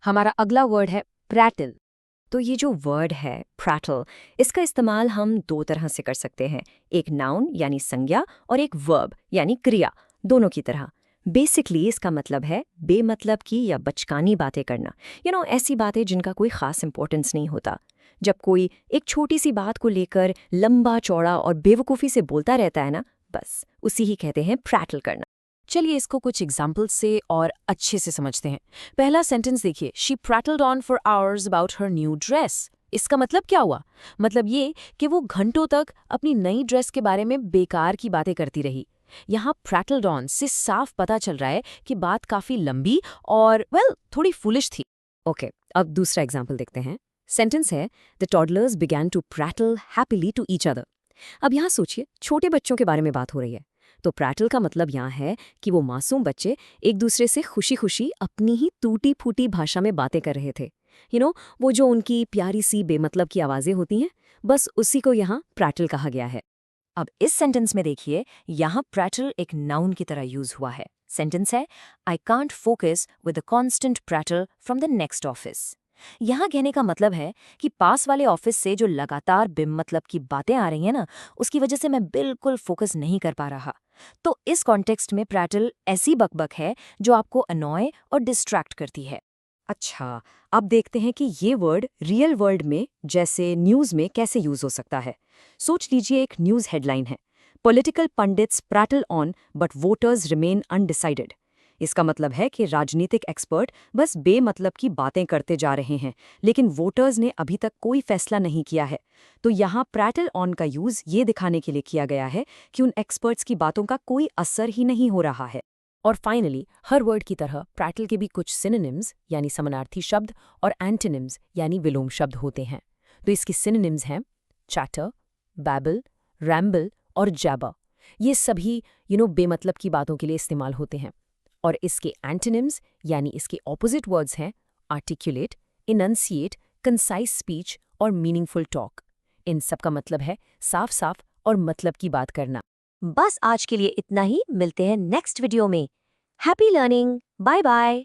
हमारा अगला वर्ड है प्रैटल। तो ये जो वर्ड है प्रैटल, इसका इस्तेमाल हम दो तरह से कर सकते हैं, एक नाउन यानी संज्ञा और एक वर्ब यानी क्रिया, दोनों की तरह। बेसिकली इसका मतलब है बेमतलब की या बचकानी बातें करना, ऐसी बातें जिनका कोई खास इंपॉर्टेंस नहीं होता। जब कोई एक छोटी सी बात को लेकर लंबा चौड़ा और बेवकूफ़ी से बोलता रहता है ना, बस उसी ही कहते हैं प्रैटल करना। चलिए इसको कुछ एग्जाम्पल से और अच्छे से समझते हैं। पहला सेंटेंस देखिए, she prattled on for hours about her new dress. इसका मतलब क्या हुआ? मतलब ये कि वो घंटों तक अपनी नई ड्रेस के बारे में बेकार की बातें करती रही। यहाँ प्रैटल्ड ऑन से साफ पता चल रहा है कि बात काफी लंबी और थोड़ी फुलिश थी। ओके, अब दूसरा एग्जाम्पल देखते हैं। सेंटेंस है the toddlers began to prattle happily to each other. अब यहाँ सोचिए, छोटे बच्चों के बारे में बात हो रही है, तो प्रैटल का मतलब यहाँ है कि वो मासूम बच्चे एक दूसरे से खुशी खुशी अपनी ही टूटी फूटी भाषा में बातें कर रहे थे। वो जो उनकी प्यारी सी बेमतलब की आवाज़ें होती हैं, बस उसी को यहाँ प्रैटल कहा गया है। अब इस सेंटेंस में देखिए, यहाँ प्रैटल एक नाउन की तरह यूज हुआ है। सेंटेंस है I can't focus with the constant prattle from the next office. यहाँ कहने का मतलब है कि पास वाले ऑफिस से जो लगातार बेमतलब की बातें आ रही हैं ना, उसकी वजह से मैं बिल्कुल फोकस नहीं कर पा रहा। तो इस कॉन्टेक्स्ट में प्रैटल ऐसी बकबक है जो आपको अनॉय और डिस्ट्रैक्ट करती है। अच्छा, अब देखते हैं कि ये वर्ड रियल वर्ल्ड में, जैसे न्यूज़ में, कैसे यूज हो सकता है। सोच लीजिए, एक न्यूज़ हेडलाइन है, political pundits prattle on but voters remain undecided. इसका मतलब है कि राजनीतिक एक्सपर्ट बस बेमतलब की बातें करते जा रहे हैं, लेकिन वोटर्स ने अभी तक कोई फैसला नहीं किया है। तो यहाँ प्रैटल ऑन का यूज ये दिखाने के लिए किया गया है कि उन एक्सपर्ट्स की बातों का कोई असर ही नहीं हो रहा है। और फाइनली, हर वर्ड की तरह प्रैटल के भी कुछ सिनोनिम्स यानी समानार्थी शब्द और एंटोनिम्स यानी विलोम शब्द होते हैं। तो इसके सिनोनिम्स हैं चैटर, बैबल, रैम्बल और जैबर। ये सभी बेमतलब की बातों के लिए इस्तेमाल होते हैं। और इसके एंटोनिम्स यानी इसके ऑपोजिट वर्ड्स हैं आर्टिकुलेट, इनंसिएट, कंसाइज स्पीच और मीनिंगफुल टॉक। इन सब का मतलब है साफ साफ और मतलब की बात करना। बस आज के लिए इतना ही, मिलते हैं नेक्स्ट वीडियो में। Happy learning, bye bye.